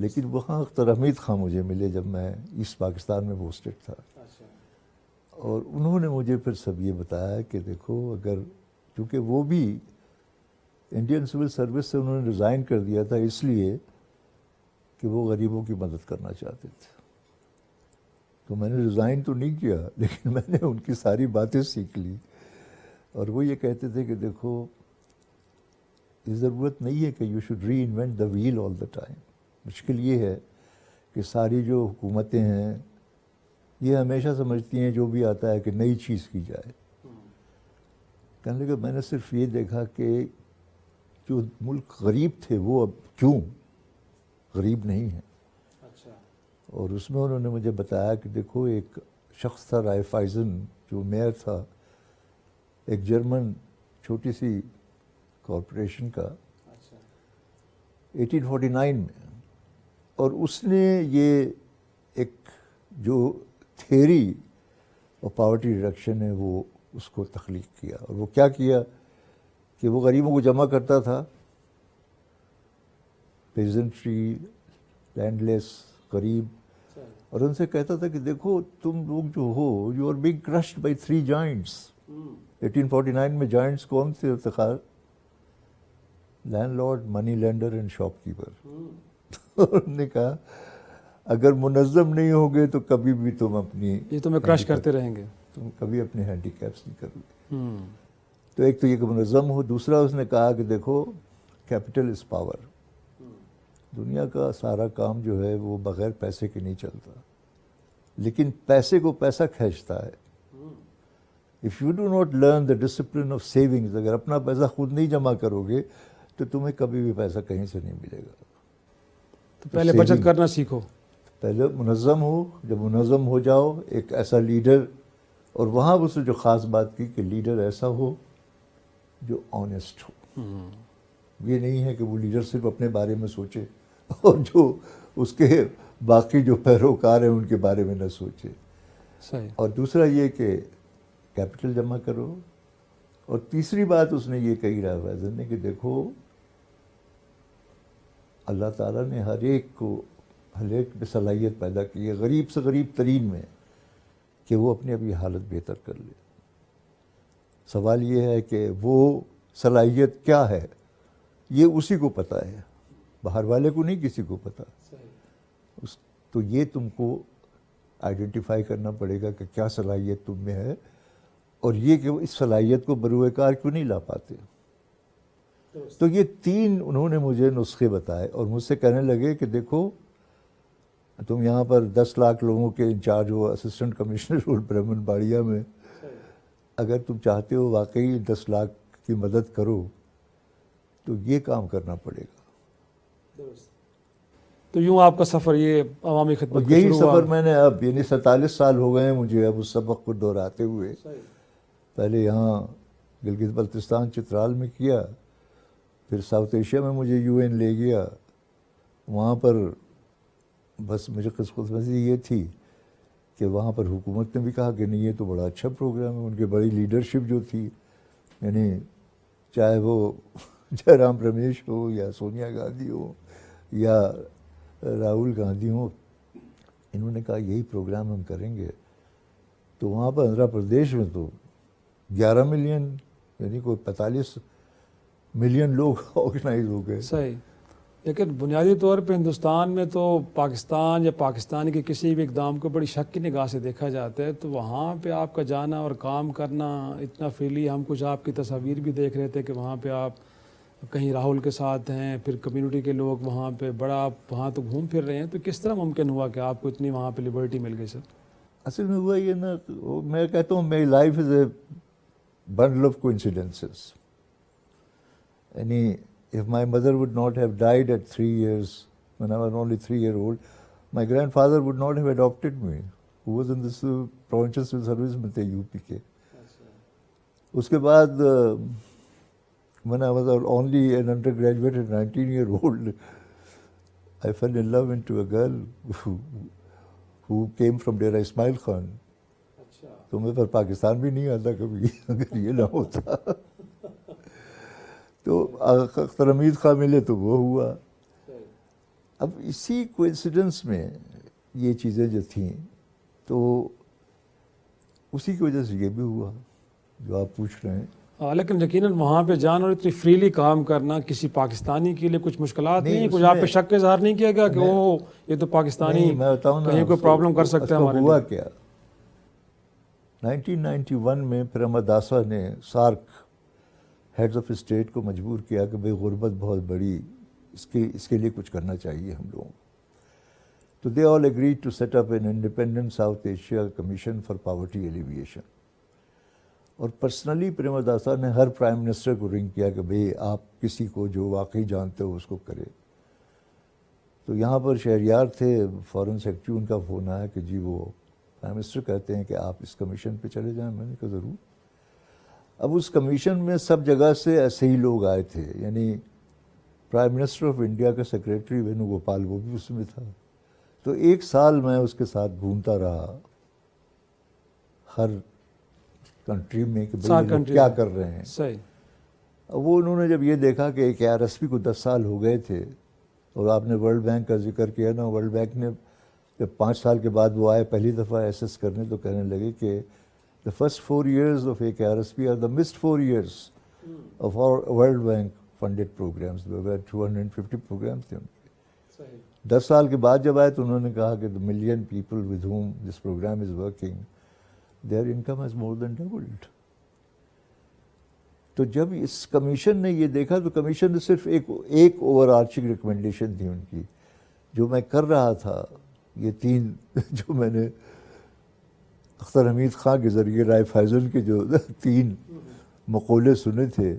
لیکن وہاں اختر حمید خان مجھے ملے جب میں ایسٹ پاکستان میں پوسٹڈ تھا، اور انہوں نے مجھے پھر سب یہ بتایا کہ دیکھو اگر، چونکہ وہ بھی انڈین سول سروس سے انہوں نے ریزائن کر دیا تھا اس لیے کہ وہ غریبوں کی مدد کرنا چاہتے تھے، تو میں نے ریزائن تو نہیں کیا لیکن میں نے ان کی ساری باتیں سیکھ لی، اور وہ یہ کہتے تھے کہ دیکھو یہ ضرورت نہیں ہے کہ you should reinvent the wheel all the time, مشکل یہ ہے کہ ساری جو حکومتیں ہیں یہ ہمیشہ سمجھتی ہیں جو بھی آتا ہے کہ نئی چیز کی جائے۔ کہنے لگا میں نے صرف یہ دیکھا کہ جو ملک غریب تھے وہ اب کیوں غریب نہیں ہیں، اور اس میں انہوں نے مجھے بتایا کہ دیکھو ایک شخص تھا رائف آئزن جو میئر تھا ایک جرمن چھوٹی سی کارپوریشن کا 1849 میں، اور اس نے یہ ایک جو تھیوری اور پاورٹی ریڈکشن ہے وہ اس کو تخلیق کیا، اور وہ کیا کیا کہ وہ غریبوں کو جمع کرتا تھا، پیزنٹری، لینڈ لیس غریب، اور ان سے کہتا تھا کہ دیکھو تم لوگ جو ہو you are being crushed by 3 giants. 1849 میں جائنٹس کون تھے Iftikhar? Landlord, money lender and shopkeeper. انہوں نے کہا اگر منظم نہیں ہوگے تو کبھی بھی تم اپنی، یہ تمہیں کرش کرتے رہیں گے، تم کبھی اپنے ہینڈی کیپس نہیں کرو گے۔ تو ایک تو یہ کہ منظم ہو، دوسرا اس نے کہا کہ دیکھو کیپٹل از پاور، دنیا کا سارا کام جو ہے وہ بغیر پیسے کے نہیں چلتا، لیکن پیسے کو پیسہ کھینچتا ہے۔ If you do not learn the discipline of savings, اگر اپنا پیسہ خود نہیں جمع کرو گے تو تمہیں کبھی بھی پیسہ کہیں سے نہیں ملے گا۔ تو پہلے بچت کرنا سیکھو، پہلے منظم ہو، جب منظم ہو جاؤ ایک ایسا لیڈر، اور وہاں اس نے جو خاص بات کی کہ لیڈر ایسا ہو جو آنیسٹ ہو، یہ نہیں ہے کہ وہ لیڈر صرف اپنے بارے میں سوچے اور جو اس کے باقی جو پیروکار ہیں ان کے بارے میں نہ سوچے۔ صحیح۔ اور دوسرا یہ کہ کیپٹل جمع کرو، اور تیسری بات اس نے یہ کہی رائف آئزن نے کہ دیکھو اللہ تعالیٰ نے ہر ایک میں صلاحیت پیدا کی ہے، غریب سے غریب ترین میں، کہ وہ اپنی ابھی حالت بہتر کر لے۔ سوال یہ ہے کہ وہ صلاحیت کیا ہے یہ اسی کو پتہ ہے، باہر والے کو نہیں کسی کو پتہ۔ تو یہ تم کو آئیڈینٹیفائی کرنا پڑے گا کہ کیا صلاحیت تم میں ہے، اور یہ کہ اس صلاحیت کو بروئے کار کیوں نہیں لا پاتے۔ تو یہ 3 انہوں نے مجھے نسخے بتائے، اور مجھ سے کہنے لگے کہ دیکھو تم یہاں پر 10 لاکھ لوگوں کے انچارج ہو، اسسٹنٹ کمشنر ہو برہمن باڑیا میں، اگر تم چاہتے ہو واقعی 10 لاکھ کی مدد کرو تو یہ کام کرنا پڑے گا۔ تو یوں آپ کا سفر یہ عوامی خدمت کا یہی شروع ہوا۔ سفر میں نے اب یعنی 47 سال ہو گئے ہیں مجھے اب اس سبق کو دہراتے ہوئے۔ پہلے یہاں گلگت بلتستان چترال میں کیا، پھر ساؤتھ ایشیا میں مجھے UN لے گیا، وہاں پر بس مجھے قسمتی یہ تھی کہ وہاں پر حکومت نے بھی کہا کہ نہیں یہ تو بڑا اچھا پروگرام ہے، ان کی بڑی لیڈرشپ جو تھی، یعنی چاہے وہ جے رام رمیش ہو یا سونیا گاندھی ہو یا راہل گاندھی ہو، انہوں نے کہا یہی پروگرام ہم کریں گے۔ تو وہاں پر آندھرا پردیش میں تو 11 ملین یعنی کوئی 45 ملین لوگ آرگنائز ہو گئے۔ صحیح، لیکن بنیادی طور پہ ہندوستان میں تو پاکستان یا پاکستان کے کسی بھی اقدام کو بڑی شک کی نگاہ سے دیکھا جاتا ہے، تو وہاں پہ آپ کا جانا اور کام کرنا اتنا فریلی، ہم کچھ آپ کی تصاویر بھی دیکھ رہے تھے کہ وہاں پہ آپ کہیں راہل کے ساتھ ہیں، پھر کمیونٹی کے لوگ وہاں پہ بڑا آپ وہاں تو گھوم پھر رہے ہیں، تو کس طرح ممکن ہوا کہ آپ کو اتنی وہاں پہ لبرٹی مل گئی؟ سر اصل میں ہوا یہ نا، میں کہتا ہوں میری life is a bundle of coincidences. یعنی if my mother would not have died at 3 years, when I was only 3-year-old, my grandfather would not have adopted me, who was in this provincial civil service میں تھے UP کے۔ اس کے بعد when I was only an undergraduate at 19-year-old, I fell in love into a girl who came from Dera Ismail Khan. تو میں پر پاکستان بھی نہیں آتا کبھی اگر یہ نہ ہوتا۔ تو اختر حمید خان ملے تو وہ ہوا، اب اسی کوئنسیڈنس میں یہ چیزیں جو تھیں تو اسی کی وجہ سے یہ بھی ہوا جو آپ پوچھ رہے ہیں. لیکن یقیناً وہاں پہ جان اور اتنی فریلی کام کرنا کسی پاکستانی کے لیے کچھ مشکلات نہیں, کچھ آپ پہ شک کا اظہار نہیں کیا گیا کہ وہ یہ تو پاکستانی میں بتاؤں نا کہیں کوئی پرابلم کر سکتا ہے ہمارے ہوا لیے؟ کیا 1991 میں پریمداسا نے سارک ہیڈز آف اسٹیٹ کو مجبور کیا کہ بھئی غربت بہت بڑی, اس کے لیے کچھ کرنا چاہیے ہم لوگوں. تو they all agreed to set up an independent South Asia commission for poverty alleviation. اور پرسنلی پریمداسا نے ہر پرائم منسٹر کو رنگ کیا کہ بھئی آپ کسی کو جو واقعی جانتے ہو اس کو کرے. تو یہاں پر شہریار تھے, فارن سیکرٹری, ان کا فون آیا کہ جی وہ پرائم منسٹر کہتے ہیں کہ آپ اس کمیشن پہ چلے جائیں. میں نے کہا ضرور. اب اس کمیشن میں سب جگہ سے ایسے ہی لوگ آئے تھے, یعنی پرائم منسٹر آف انڈیا کا سیکریٹری وینو گوپال وہ بھی اس میں تھا. تو 1 سال میں اس کے ساتھ گھومتا رہا ہر کنٹری میں کہ بھئی یہ لوگ کیا کر رہے ہیں. صحیح. وہ انہوں نے جب یہ دیکھا کہ ایک RSP کو 10 سال ہو گئے تھے, اور آپ نے ورلڈ بینک کا ذکر کیا نا, ورلڈ بینک نے جب 5 سال کے بعد وہ آئے پہلی دفعہ ایسیس کرنے تو کہنے لگے کہ the first 4 years of ایک RSP are the missed 4 years of our World Bank funded programs. There were 250 programs تھے ان کے. 10 سال کے بعد جب آئے تو انہوں نے کہا کہ the million people with whom this program is working, their income has more than doubled. تو جب اس کمیشن نے یہ دیکھا تو کمیشن نے صرف ایک اوور آرچنگ ریکمنڈیشن تھی ان کی, جو میں کر رہا تھا. یہ 3 جو میں نے اختر حمید خان کے ذریعے رائے فیضن کے جو 3 مقولے سنے تھے,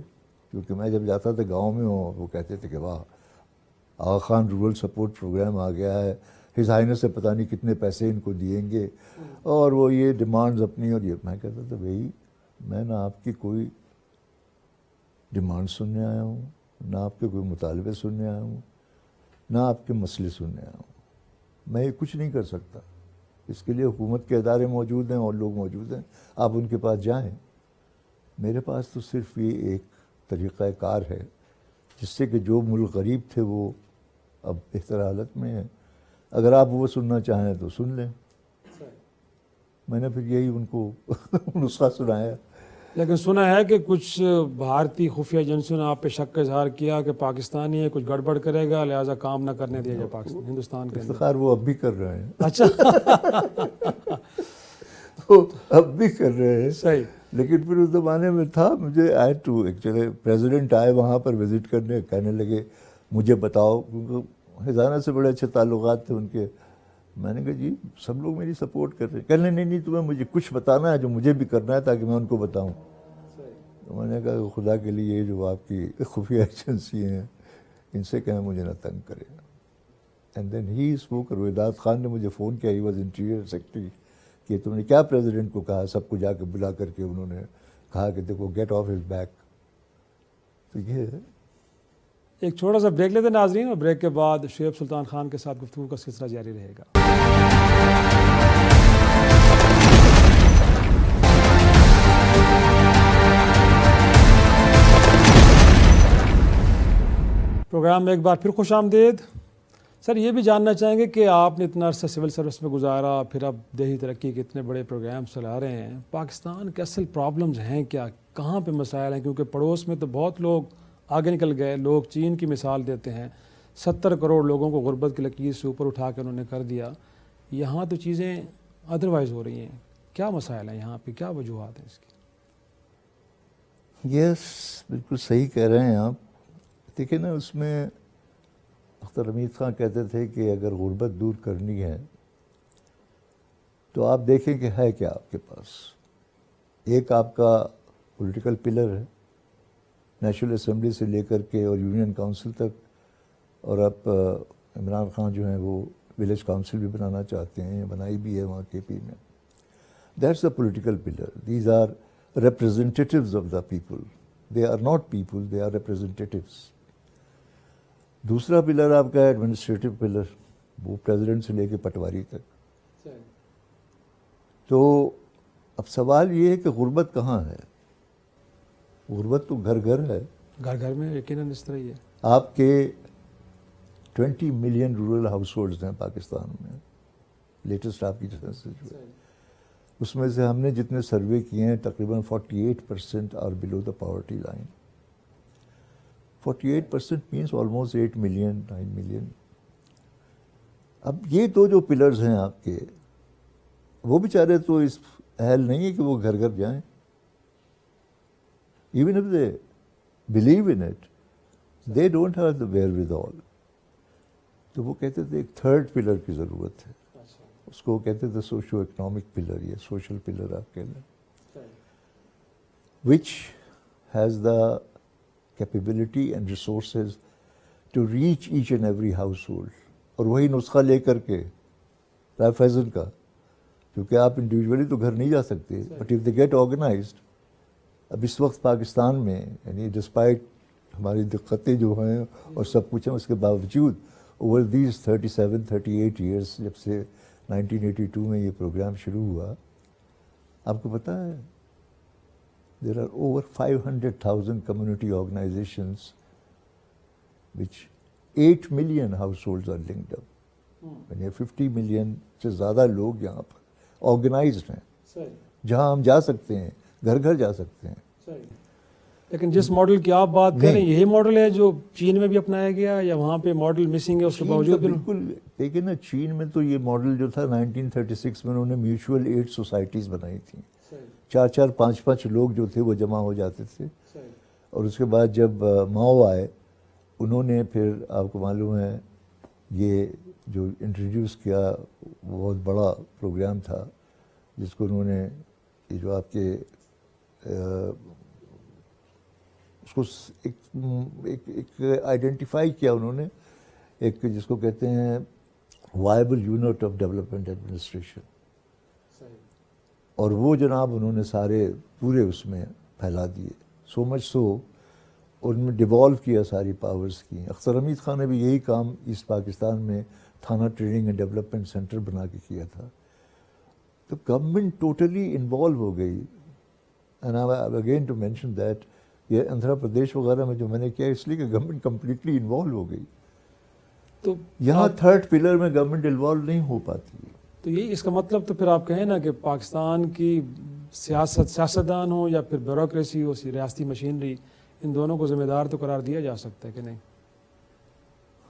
کیونکہ میں جب جاتا تھا گاؤں میں وہ کہتے تھے کہ واہ آغا خان رورل سپورٹ پروگرام آ گیا ہے, ہز ہائنس سے پتہ نہیں کتنے پیسے ان کو دیں گے, اور وہ یہ ڈیمانڈز اپنی. اور یہ میں کہتا تھا بھئی میں نہ آپ کی کوئی ڈیمانڈ سننے آیا ہوں, نہ آپ کے کوئی مطالبے سننے آیا ہوں, نہ آپ کے مسئلے سننے آیا ہوں. میں یہ کچھ نہیں کر سکتا. اس کے لیے حکومت کے ادارے موجود ہیں اور لوگ موجود ہیں, آپ ان کے پاس جائیں. میرے پاس تو صرف یہ ایک طریقہ کار ہے جس سے کہ جو ملک غریب تھے وہ اب بہتر حالت میں ہیں. اگر آپ وہ سننا چاہیں تو سن لیں. میں نے پھر یہی ان کو نسخہ سنایا. لیکن سنا ہے کہ کچھ بھارتی خفیہ ایجنسیوں نے آپ پہ شک کا اظہار کیا کہ پاکستانی ہے, کچھ گڑبڑ کرے گا, لہٰذا کام نہ کرنے دیا جائے پاکستان ہندوستان کے اندر. افتخار وہ اب بھی کر رہے ہیں. اچھا. وہ اب بھی کر رہے ہیں. صحیح. لیکن پھر اس زمانے میں تھا, مجھے آئے ٹو ایکچولی پریزیڈنٹ آئے وہاں پر وزٹ کرنے, کہنے لگے مجھے بتاؤ, کیونکہ خزانہ سے بڑے اچھے تعلقات تھے ان کے. میں نے کہا جی سب لوگ میری سپورٹ کر رہے ہیں. کہنے نہیں تمہیں مجھے کچھ بتانا ہے جو مجھے بھی کرنا ہے تاکہ میں ان کو بتاؤں. تو میں نے کہا کہ خدا کے لیے یہ جو آپ کی خفیہ ایجنسی ہیں ان سے کہیں مجھے نہ تنگ کرے. And then he spoke. Roedad Khan نے مجھے فون کیا, ہی واز انٹیریئر سیکرٹری, کہ تم نے کیا پریزیڈنٹ کو کہا. سب کو جا کے بلا کر کے انہوں نے کہا کہ دیکھو گیٹ آف ہز بیک. تو یہ ہے. ایک چھوٹا سا بریک لیتے ناظرین, اور بریک کے بعد شعیب سلطان خان کے ساتھ گفتگو کا سلسلہ جاری رہے گا. پروگرام میں ایک بار پھر خوش آمدید. سر یہ بھی جاننا چاہیں گے کہ آپ نے اتنا عرصہ سول سروس میں گزارا, پھر اب دیہی ترقی کے اتنے بڑے پروگرام چلا رہے ہیں, پاکستان کے اصل پرابلمز ہیں کیا, کہاں پہ مسائل ہیں؟ کیونکہ پڑوس میں تو بہت لوگ آگے نکل گئے. لوگ چین کی مثال دیتے ہیں, 70 کروڑ لوگوں کو غربت کی لکیر سے اوپر اٹھا کے انہوں نے کر دیا. یہاں تو چیزیں ادروائز ہو رہی ہیں. کیا مسائل ہیں یہاں پہ, کیا وجوہات ہیں اس کی؟ یس, بالکل صحیح کہہ رہے ہیں آپ. دیکھیں نا, اس میں اختر حمید خان کہتے تھے کہ اگر غربت دور کرنی ہے تو آپ دیکھیں کہ ہے کیا آپ کے پاس. ایک آپ کا پولیٹیکل پلر ہے, نیشنل اسمبلی سے لے کر کے اور یونین کونسل تک, اور اب عمران خان جو ہیں وہ ولیج کونسل بھی بنانا چاہتے ہیں, بنائی بھی ہے وہاں KP میں. That's the political pillar. These are representatives of the people. They are not people, they are representatives. دوسرا پلر آپ کا ہے ایڈمنسٹریٹو پلر, وہ پریزیڈنٹ سے لے کے پٹواری تک. تو اب سوال یہ ہے کہ غربت کہاں ہے. غربت تو گھر گھر ہے. گھر گھر میں یقیناً اس طرح ہی ہے. آپ کے 20 ملین رورل ہاؤس ہولڈز ہیں پاکستان میں، لیٹسٹ آپ کی سینسس جو ہے اس میں سے ہم نے جتنے سروے کیے ہیں تقریباً 48% are below the poverty line. 48% means almost 8 million 9 million. اب یہ دو جو پلرز ہیں آپ کے، وہ بیچارے تو اس اہل نہیں ہے کہ وہ گھر گھر جائیں. Even if they believe in it they don't have the where with all. تو وہ کہتے تھے ایک تھرڈ پلر کی ضرورت ہے، اس کو کہتے تھے سوشو اکنامک پلر یا سوشل پلر آپ کہہ لیں، which has the capability and resources to reach each and every household. اور وہی نسخہ لے کر کے رائے فیضن کا، کیونکہ آپ انڈیویجولی تو گھر نہیں جا سکتے، but if they get organised. اب اس وقت پاکستان میں یعنی ڈسپائٹ ہماری دقتیں جو ہیں اور سب کچھ ہیں، اس کے باوجود اوور دیز 37-38 ایئرس جب سے 1982 میں یہ پروگرام شروع ہوا، آپ کو پتہ ہے there are over 500,000 community organisations which 8 million households are linked up. یعنی 50 ملین سے زیادہ لوگ یہاں پر آرگنائزڈ ہیں، جہاں ہم جا سکتے ہیں، گھر گھر جا سکتے ہیں. لیکن جس ماڈل کی آپ بات کر رہے ہیں یہی ماڈل ہے جو چین میں بھی اپنایا گیا، یا وہاں پہ ماڈل مسنگ ہے اس کے باوجود بھی؟ بالکل. دیکھیں نا، چین میں تو یہ ماڈل جو تھا 1936 میں انہوں نے میوچول ایڈ سوسائٹیز بنائی تھیں. 4-4 5-5 لوگ جو تھے وہ جمع ہو جاتے تھے. اور اس کے بعد جب ماؤ آئے، انہوں نے پھر آپ کو معلوم ہے یہ جو انٹروڈیوس کیا بہت بڑا پروگرام تھا، جس کو انہوں نے یہ جو آپ کے اس کو ایک آئیڈینٹیفائی کیا انہوں نے، ایک جس کو کہتے ہیں viable unit of development administration. اور وہ جناب انہوں نے سارے پورے اس میں پھیلا دیے. سو مچ سو ان میں ڈیوالو کیا ساری پاورز کی. اختر حمید خان نے بھی یہی کام ایسٹ پاکستان میں تھانہ ٹریننگ اینڈ ڈیولپمنٹ سینٹر بنا کے کیا تھا. تو گورنمنٹ ٹوٹلی انوالو ہو گئی. And I again to mention that یہ آندھرا پردیش وغیرہ میں جو میں نے کیا اس لیے کہ گورنمنٹ کمپلیٹلی انوالو ہو گئی. تو یہاں تھرڈ پلر میں گورنمنٹ انوالو نہیں ہو پاتی. تو یہ اس کا مطلب تو پھر آپ کہیں نا کہ پاکستان کی سیاستدان ہو یا پھر بیوروکریسی ہو، ریاستی مشینری، ان دونوں کو ذمہ دار تو قرار دیا جا سکتا ہے کہ نہیں؟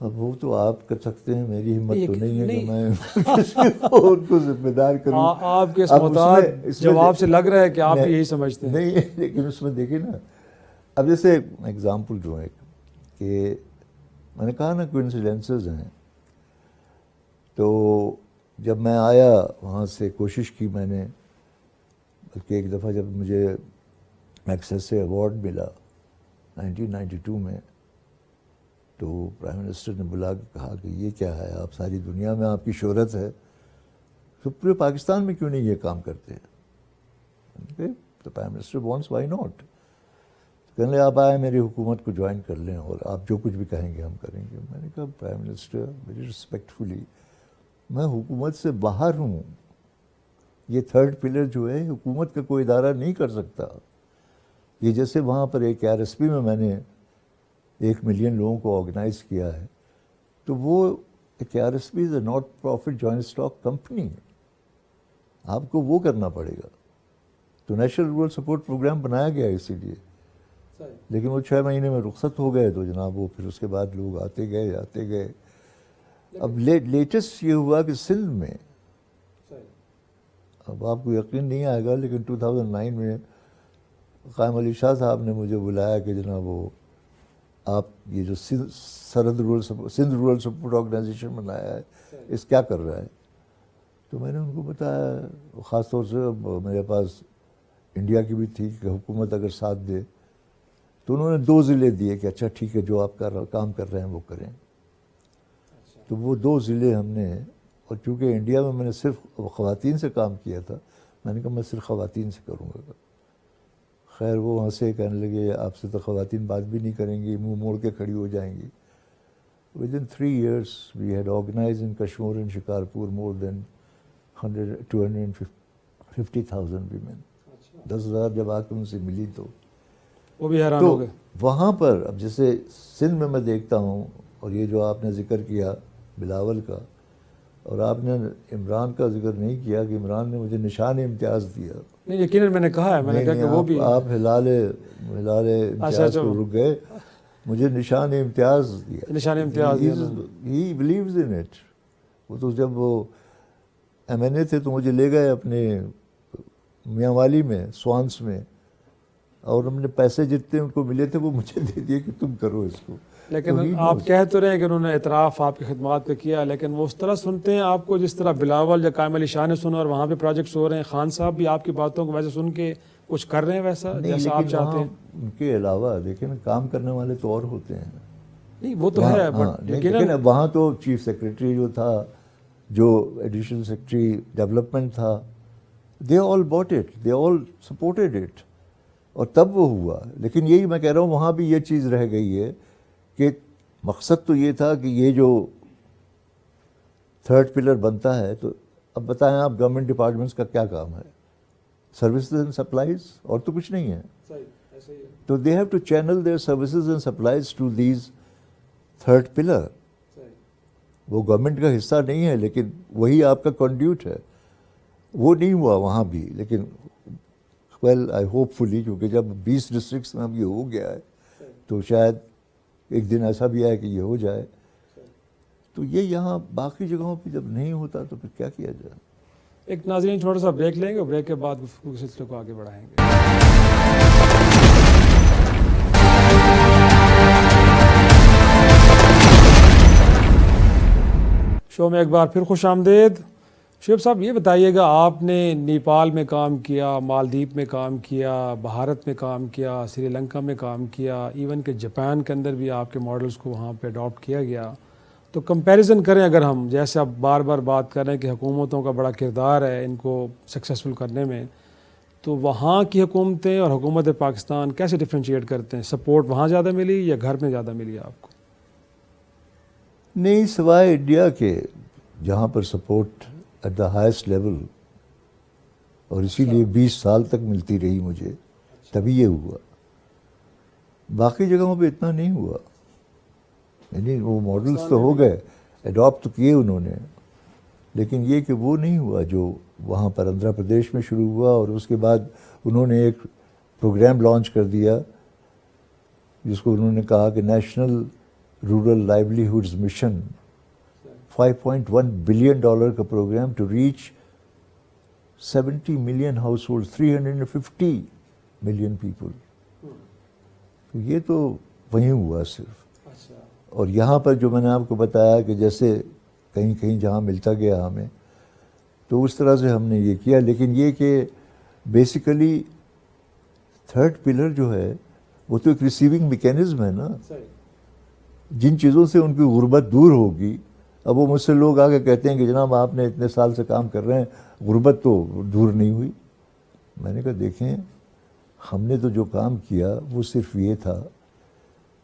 اب وہ تو آپ کر سکتے ہیں، میری ہمت تو نہیں ہے کہ میں کسی اور کو ذمہ دار کروں. آپ کے اس محتاط جواب سے لگ رہا ہے کہ آپ یہی سمجھتے ہیں. نہیں، لیکن اس میں دیکھیں نا، اب جیسے ایگزامپل جو ہے کہ میں نے کہا نا کوئنسیڈنسز ہیں. تو جب میں آیا وہاں سے کوشش کی میں نے، بلکہ ایک دفعہ جب مجھے ایکسیس سے ایوارڈ ملا 1992 میں، تو پرائم منسٹر نے بلا کے کہا کہ یہ کیا ہے، آپ ساری دنیا میں آپ کی شہرت ہے، تو پورے پاکستان میں کیوں نہیں یہ کام کرتے؟ تو prime minister wants, why not. کہنے لگے آپ آئے میری حکومت کو جوائن کر لیں اور آپ جو کچھ بھی کہیں گے ہم کریں گے. میں نے کہا پرائم منسٹر ویری ریسپیکٹفلی، میں حکومت سے باہر ہوں. یہ تھرڈ پلر جو ہے حکومت کا کوئی ادارہ نہیں کر سکتا. یہ جیسے وہاں پر ایک RSP میں نے 1 ملین لوگوں کو آرگنائز کیا ہے، تو وہ ایک RSP is a not profit joint stock company, آپ کو وہ کرنا پڑے گا. تو نیشنل رورل سپورٹ پروگرام بنایا گیا اسی لیے، لیکن وہ 6 مہینے میں رخصت ہو گئے. تو جناب وہ پھر اس کے بعد لوگ آتے گئے. اب لیٹسٹ یہ ہوا کہ سندھ میں، اب آپ کو یقین نہیں آئے گا لیکن 2009 میں قائم علی شاہ صاحب نے مجھے بلایا کہ جناب وہ آپ یہ جو سندھ رورل سپورٹ آرگنائزیشن بنایا ہے اس کیا کر رہا ہے. تو میں نے ان کو بتایا، خاص طور سے میرے پاس انڈیا کی بھی تھی کہ حکومت اگر ساتھ دے، تو انہوں نے 2 ضلع دیے کہ اچھا ٹھیک ہے جو آپ کام کر رہے ہیں وہ کریں. تو وہ 2 ضلع ہم نے، اور چونکہ انڈیا میں نے صرف خواتین سے کام کیا تھا، میں نے کہا میں صرف خواتین سے کروں گا. خیر وہ وہاں سے کہنے لگے آپ سے تو خواتین بات بھی نہیں کریں گی، منہ موڑ کے کھڑی ہو جائیں گی. Within 3 years we had organized in Kashmir and Shikarpur more than 250,000 women. 10,000 جب آ کے ان سے ملی تو وہ بھی حیران ہو گئے. وہاں پر اب جیسے سندھ میں دیکھتا ہوں اور یہ جو آپ نے ذکر کیا بلاول کا، اور آپ نے عمران کا ذکر نہیں کیا کہ عمران نے مجھے نشان امتیاز دیا. نہیں یقیناً میں نے کہا ہے، میں نے کہا کہ وہ بھی آپ ہلال امتیاز کو رک گئے، مجھے نشان امتیاز دیا. نشان امتیاز دیا. He believes in it. وہ تو جب وہ ایم این اے تھے تو مجھے لے گئے اپنے میاں والی میں، سوانس میں، اور ہم نے پیسے جتنے ان کو ملے تھے وہ مجھے دے دیے کہ تم کرو اس کو. لیکن آپ کہہ تو رہے ہیں کہ انہوں نے اعتراف آپ کی خدمات پہ کیا، لیکن وہ اس طرح سنتے ہیں آپ کو جس طرح بلاول یا قائم علی شاہ نے سنا اور وہاں پہ پروجیکٹس ہو رہے ہیں. خان صاحب بھی آپ کی باتوں کو ویسے سن کے کچھ کر رہے ہیں ویسا جیسا آپ چاہتے ہیں؟ ان کے علاوہ دیکھیں کام کرنے والے تو اور ہوتے ہیں. نہیں وہ تو ہے، لیکن وہاں تو چیف سیکرٹری جو تھا، جو ایڈیشنل سیکرٹری ڈیولپمنٹ تھا، they all bought it, they all supported it, اور تب وہ ہوا. لیکن یہی میں کہہ رہا ہوں وہاں بھی یہ چیز رہ گئی ہے کہ مقصد تو یہ تھا کہ یہ جو تھرڈ پلر بنتا ہے، تو اب بتائیں آپ گورنمنٹ ڈپارٹمنٹس کا کیا کام ہے؟ سروسز اینڈ سپلائز، اور تو کچھ نہیں ہے. تو they have to channel their services and supplies to these third pillar. وہ گورنمنٹ کا حصہ نہیں ہے لیکن وہی آپ کا کنڈیوٹ ہے. وہ نہیں ہوا وہاں بھی. لیکن ویل آئی ہوپ فلی، کیونکہ جب 20 ڈسٹرکٹس میں اب یہ ہو گیا ہے تو شاید ایک دن ایسا بھی آئے کہ یہ ہو جائے. تو یہ یہاں باقی جگہوں پہ جب نہیں ہوتا تو پھر کیا کیا جائے. ایک ناظرین چھوٹا سا بریک لیں گے، اور بریک کے بعد گفتگو کے سلسلے کو آگے بڑھائیں گے. شو میں ایک بار پھر خوش آمدید. شعیب صاحب یہ بتائیے گا، آپ نے نیپال میں کام کیا، مالدیپ میں کام کیا، بھارت میں کام کیا، سری لنکا میں کام کیا، ایون کہ جاپان کے اندر بھی آپ کے ماڈلز کو وہاں پہ اڈاپٹ کیا گیا. تو کمپیریزن کریں اگر ہم، جیسے آپ بار بار بات کر رہے ہیں کہ حکومتوں کا بڑا کردار ہے ان کو سکسیسفل کرنے میں، تو وہاں کی حکومتیں اور حکومت پاکستان کیسے ڈفرینشیٹ کرتے ہیں؟ سپورٹ وہاں زیادہ ملی یا گھر میں زیادہ ملی آپ کو؟ نہیں، سوائے انڈیا کے جہاں پر support at the highest level, اور اسی لیے 20 سال تک ملتی رہی مجھے، تبھی یہ ہوا. باقی جگہوں پہ اتنا نہیں ہوا. یعنی وہ ماڈلز تو ہو گئے، اڈاپٹ تو کیے انہوں نے، لیکن یہ کہ وہ نہیں ہوا جو وہاں پر آندھرا پردیش میں شروع ہوا. اور اس کے بعد انہوں نے ایک پروگرام لانچ کر دیا جس کو انہوں نے کہا کہ national rural livelihoods mission, $5.1 billion کا programme to reach 70 million household, 350 million people. تو یہ تو وہیں ہوا صرف. اور یہاں پر جو میں نے آپ کو بتایا کہ جیسے کہیں کہیں جہاں ملتا گیا ہمیں، تو اس طرح سے ہم نے یہ کیا. لیکن یہ کہ بیسیکلی تھرڈ پلر جو ہے وہ تو ایک ریسیونگ میکینزم ہے نا. جن چیزوں سے ان کی غربت دور ہوگی، اب وہ مجھ سے لوگ آ کے کہتے ہیں کہ جناب آپ نے اتنے سال سے کام کر رہے ہیں، غربت تو دور نہیں ہوئی. میں نے کہا دیکھیں، ہم نے تو جو کام کیا وہ صرف یہ تھا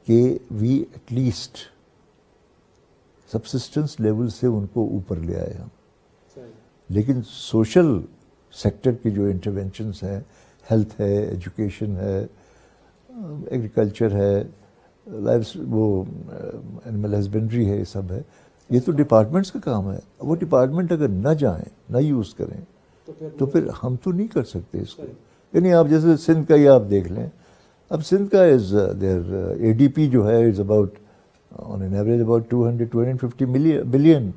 کہ وی ایٹ لیسٹ سبسسٹنس لیول سے ان کو اوپر لے آئے ہم. لیکن سوشل سیکٹر کی جو انٹرونشنس ہیں، ہیلتھ ہے، ایجوکیشن ہے، ایگریکلچر ہے، وہ اینیمل ہسبینڈری ہے، یہ سب ہے. یہ تو ڈپارٹمنٹس کا کام ہے. وہ ڈپارٹمنٹ اگر نہ جائیں، نہ یوز کریں، تو پھر ہم تو نہیں کر سکتے اس کو. یعنی آپ جیسے سندھ کا ہی آپ دیکھ لیں. اب سندھ کا دیئر اے ڈی پی جو ہے is about on an average about 250 billion.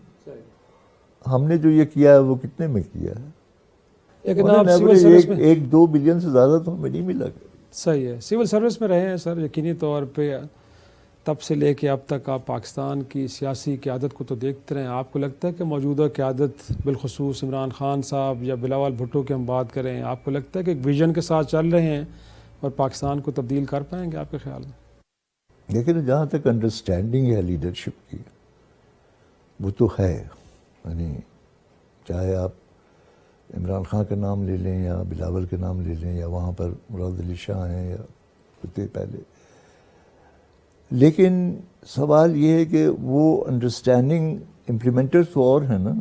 ہم نے جو یہ کیا ہے وہ کتنے میں کیا ہے؟ لیکن آپ سول سروس میں 1-2 بلین سے زیادہ تو ہمیں نہیں ملا. صحیح ہے، سول سروس میں رہے ہیں سر. یقینی طور پہ تب سے لے کے اب تک آپ پاکستان کی سیاسی قیادت کو تو دیکھتے رہے ہیں. آپ کو لگتا ہے کہ موجودہ قیادت، بالخصوص عمران خان صاحب یا بلاول بھٹو کی ہم بات کریں، آپ کو لگتا ہے کہ ایک ویژن کے ساتھ چل رہے ہیں اور پاکستان کو تبدیل کر پائیں گے آپ کے خیال میں؟ لیکن جہاں تک انڈرسٹینڈنگ ہے لیڈرشپ کی، وہ تو ہے. یعنی چاہے آپ عمران خان کا نام لے لیں یا بلاول کا نام لے لیں یا وہاں پر مراد علی شاہ ہیں یا کتے پہلے، لیکن سوال یہ ہے کہ وہ انڈرسٹینڈنگ امپلیمنٹر تو اور ہیں نا.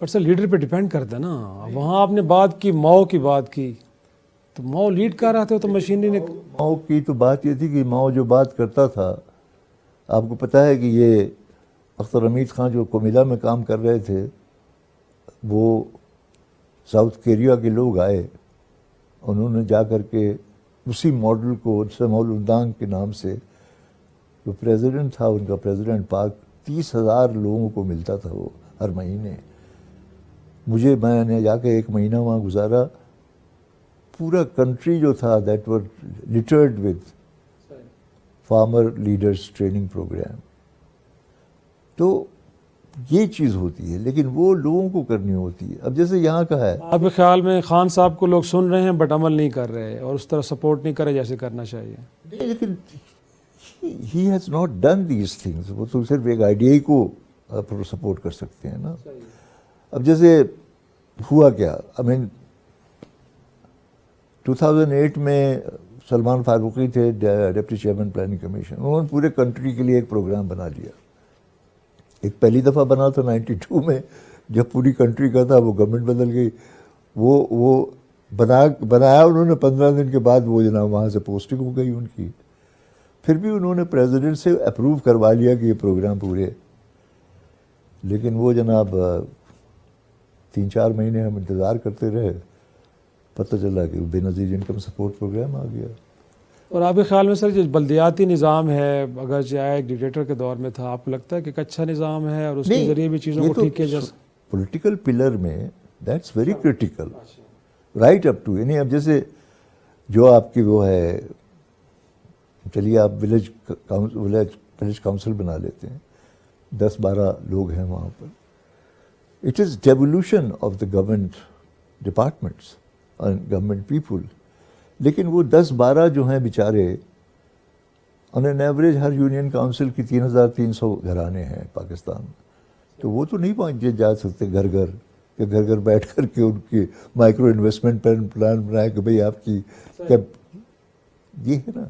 پر سر لیڈر پہ ڈیپینڈ کرتا ہے نا. وہاں آپ نے بات کی، ماؤ کی بات کی، تو ماؤ لیڈ کر رہا تھا تو مشینری نے. ماؤ کی تو بات یہ تھی کہ ماؤ جو بات کرتا تھا آپ کو پتہ ہے کہ یہ اختر حمید خان جو کومیلا میں کام کر رہے تھے وہ ساؤتھ کوریا کے لوگ آئے, انہوں نے جا کر کے اسی ماڈل کو سمول اندانگ کے نام سے, جو پریزیڈنٹ تھا ان کا پریزیڈنٹ پاک, 30,000 لوگوں کو ملتا تھا وہ ہر مہینے. میں نے جا کے 1 مہینہ وہاں گزارا, پورا کنٹری جو تھا that were littered with farmer leaders training programme. تو یہ چیز ہوتی ہے, لیکن وہ لوگوں کو کرنی ہوتی ہے. اب جیسے یہاں کا ہے, آپ کے خیال میں خان صاحب کو لوگ سن رہے ہیں بٹ عمل نہیں کر رہے اور اس طرح سپورٹ نہیں کرے جیسے کرنا چاہیے؟ لیکن he has not done these things. وہ تو صرف ایک آئیڈیا ہی کو سپورٹ کر سکتے ہیں نا. اب جیسے ہوا کیا, آئی مین 2008 میں سلمان فاروقی تھے ڈپٹی چیئرمین پلاننگ کمیشن, انہوں نے پورے کنٹری کے لیے ایک پروگرام بنا لیا. ایک پہلی دفعہ بنا تھا 92 میں, جب پوری کنٹری کا تھا, وہ گورنمنٹ بدل گئی. وہ بنایا انہوں نے, 15 دن کے بعد وہ جناب وہاں سے پوسٹنگ ہو گئی ان کی. پھر بھی انہوں نے پریزیڈنٹ سے اپروو کروا لیا کہ یہ پروگرام پورے, لیکن وہ جناب 3-4 مہینے ہم انتظار کرتے رہے, پتہ چلا کہ بے نظیر انکم سپورٹ پروگرام آ گیا. اور آپ کے خیال میں سر جو بلدیاتی نظام ہے, اگر چاہے ایک ڈکٹیٹر کے دور میں تھا, آپ کو لگتا ہے کہ ایک اچھا نظام ہے اور اس کے ذریعے بھی چیزوں کو ٹھیک کیا جا سکتا؟ پولیٹیکل پلر میں that's very critical right up to, یعنی اب جیسے جو آپ کی وہ ہے, چلیے آپ ولیج کاؤنسل بنا لیتے ہیں, 10-12 لوگ ہیں وہاں پر. It is devolution of the government departments and government people. لیکن وہ 10-12 جو ہیں بیچارے, آن این ایوریج ہر یونین کاؤنسل کی 3,300 گھرانے ہیں پاکستان میں, تو وہ تو نہیں پہنچ جا سکتے گھر گھر, کہ گھر گھر بیٹھ کر کے ان کی مائکرو انویسٹمنٹ پلان بنائے کہ بھئی آپ کی کیا, یہ ہے نا.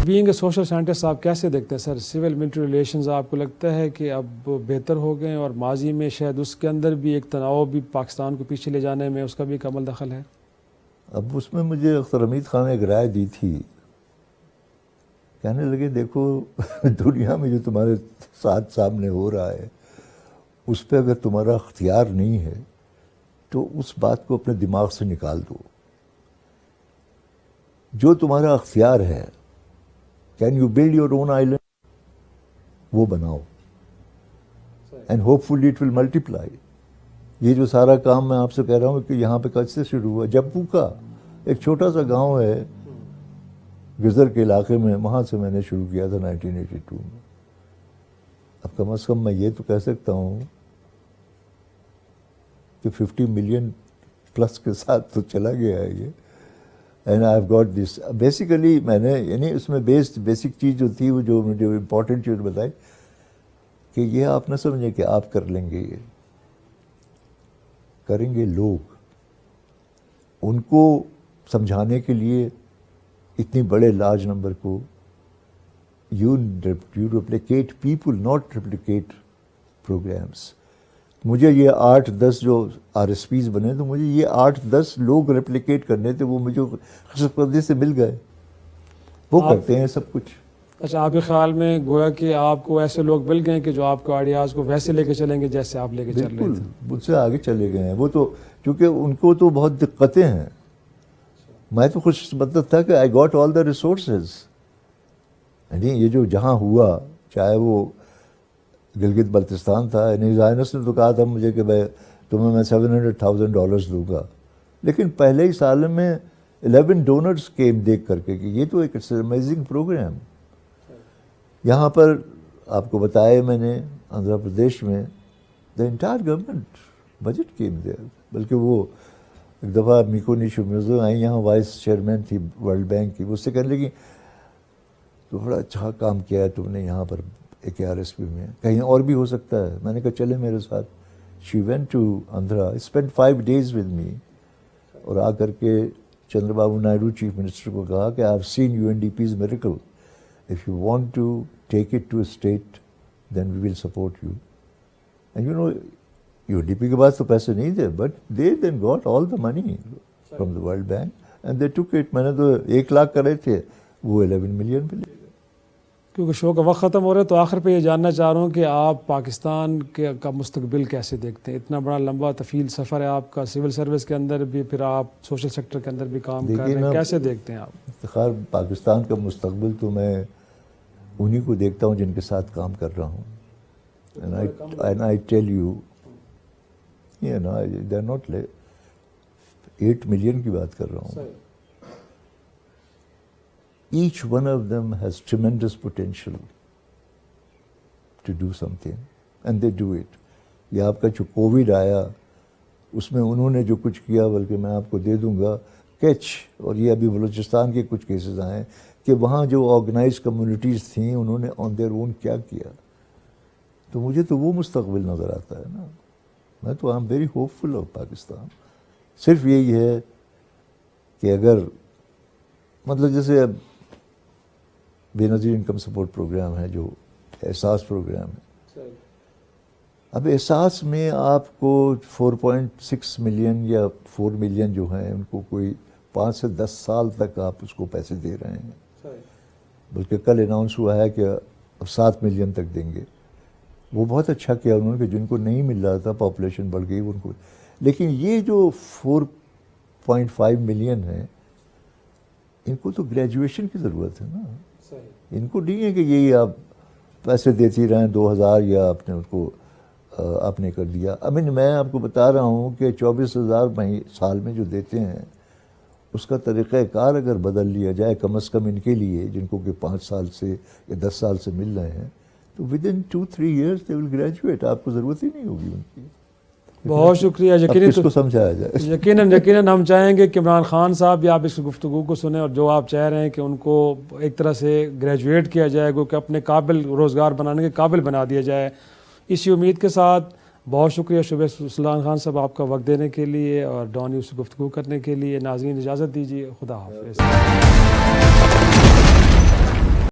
بینگ اے سوشل سائنٹسٹ آپ کیسے دیکھتے ہیں سر سول ملٹری ریلیشنز؟ آپ کو لگتا ہے کہ اب بہتر ہو گئے اور ماضی میں شاید اس کے اندر بھی ایک تناؤ بھی پاکستان کو پیچھے لے جانے میں اس کا بھی ایک عمل دخل ہے؟ اب اس میں مجھے اختر حمید خان نے ایک رائے دی تھی, کہنے لگے دیکھو دنیا میں جو تمہارے ساتھ سامنے ہو رہا ہے اس پہ اگر تمہارا اختیار نہیں ہے تو اس بات کو اپنے دماغ سے نکال دو. جو تمہارا اختیار ہے, can you build your own island, وہ بناؤ, and hope fully it will multiply. یہ جو سارا کام میں آپ سے کہہ رہا ہوں کہ یہاں پہ کج سے شروع ہوا, جبو کا ایک چھوٹا سا گاؤں ہے گزر کے علاقے میں, وہاں سے میں نے شروع کیا تھا 1982 میں. اب کم از کم میں یہ تو کہہ سکتا ہوں کہ 50 ملین پلس کے ساتھ تو چلا گیا ہے یہ. And I have got this basically, میں نے یعنی اس میں بیسک چیز جو تھی, وہ جو مجھے امپورٹنٹ چیز بتائی کہ یہ آپ نہ سمجھیں کہ آپ کر لیں گے, یہ کریں گے لوگ. ان کو سمجھانے کے لیے اتنی بڑے لارج نمبر کو, you replicate people not replicate programmes. مجھے یہ 8-10 جو آر ایس پیز بنے, تو مجھے یہ 8-10 لوگ ریپلیکیٹ کرنے تھے, وہ مجھے خشک پردے سے مل گئے, وہ کرتے ہیں سب کچھ. اچھا, آپ کے خیال میں گویا کہ آپ کو ایسے لوگ مل گئے کہ جو آپ کے آئیڈیاز کو ویسے لے کے چلیں گے جیسے آپ لے کے چل رہے تھے؟ مجھ سے آگے چلے گئے ہیں وہ تو, کیونکہ ان کو تو بہت دقتیں ہیں. میں تو خوش قسمت تھا کہ I got all the resources. یعنی یہ جو جہاں ہوا, چاہے وہ گلگت بلتستان تھا, یعنی زائنس نے تو کہا تھا مجھے کہ بھائی تمہیں میں $700,000 دوں گا, لیکن پہلے ہی سال میں 11 ڈونرز کیم دیکھ کر کے کہ یہ تو ایک امیزنگ پروگرام. یہاں پر آپ کو بتایا میں نے, آندھرا پردیش میں the entire government budget came there. بلکہ وہ ایک دفعہ میکو نیشو آئی یہاں, وائس چیئرمین تھی ورلڈ بینک کی, وہ اس سے کہنے لگی تو بڑا اچھا کام کیا ہے تم نے یہاں پر ایک آر ایس پی میں, کہیں اور بھی ہو سکتا ہے. میں نے کہا چلے میرے ساتھ. She went to Andhra, spend 5 days with me, اور آ کر کے چندر بابو نائیڈو چیف منسٹر کو کہا کہ I have seen UNDP's miracle. If you want to take it to a state, then we will support you. And you know, UNDP کے پاس تو پیسے نہیں تھے, but they then got all the money from the World Bank. And they took it. میں نے تو 1 لاکھ کرے تھے, وہ 11 ملین پہ لے گئے. کیونکہ شو کا وقت ختم ہو رہا ہے تو آخر پہ یہ جاننا چاہ رہا ہوں کہ آپ پاکستان کا مستقبل کیسے دیکھتے ہیں؟ اتنا بڑا لمبا طویل سفر ہے آپ کا, سول سروس کے اندر بھی, پھر آپ سوشل سیکٹر کے اندر بھی کام کر رہے ہیں, کیسے دیکھتے ہیں آپ؟ خیر پاکستان کا مستقبل تو میں انہی کو دیکھتا ہوں جن کے ساتھ کام کر رہا ہوں. And I tell you they are not 8 million کی بات کر رہا ہوں. Each one of them has tremendous potential to do something and they do it. یہ آپ کا جو کووڈ آیا اس میں انہوں نے جو کچھ کیا, بلکہ میں آپ کو دے دوں گا کیچ, اور یہ ابھی بلوچستان کے کچھ کیسز آئے کہ وہاں جو آرگنائز کمیونٹیز تھیں انہوں نے آن دیئر اون کیا کیا. تو مجھے تو وہ مستقبل نظر آتا ہے نا. میں تو I am very hopeful of Pakistan. صرف یہی ہے کہ اگر مطلب جیسے اب بے نظیر انکم سپورٹ پروگرام ہے, جو احساس پروگرام ہے, اب احساس میں آپ کو 4.6 ملین یا 4 ملین جو ہیں ان کو کوئی 5 سے 10 سال تک آپ اس کو پیسے دے رہے ہیں. بلکہ کل اناؤنس ہوا ہے کہ اب 7 ملین تک دیں گے. وہ بہت اچھا کیا انہوں نے کہ جن کو نہیں مل رہا تھا, پاپولیشن بڑھ گئی ان کو. لیکن یہ جو 4.5 ملین ہیں ان کو تو گریجویشن کی ضرورت ہے نا. ان کو نہیں ہے کہ یہی آپ پیسے دیتی رہیں 2000 یا آپ نے ان کو آپ نے کر دیا. میں آپ کو بتا رہا ہوں کہ 24,000 سال میں جو دیتے ہیں اس کا طریقہ کار اگر بدل لیا جائے کم از کم ان کے لیے جن کو کہ 5 سال سے یا 10 سال سے مل رہے ہیں, تو with in 2-3 years they will graduate. آپ کو ضرورت ہی نہیں ہوگی ان کی. بہت شکریہ. کس کو سمجھایا جائے. یقیناً ہم چاہیں گے کہ عمران خان صاحب بھی آپ اس گفتگو کو سنیں, اور جو آپ چاہ رہے ہیں کہ ان کو ایک طرح سے گریجویٹ کیا جائے گا, کہ اپنے قابل روزگار بنانے کے قابل بنا دیا جائے. اسی امید کے ساتھ بہت شکریہ شعیب سلطان خان صاحب آپ کا وقت دینے کے لیے اور ڈان نیوز سے گفتگو کرنے کے لیے. ناظرین اجازت دیجیے, خدا حافظ.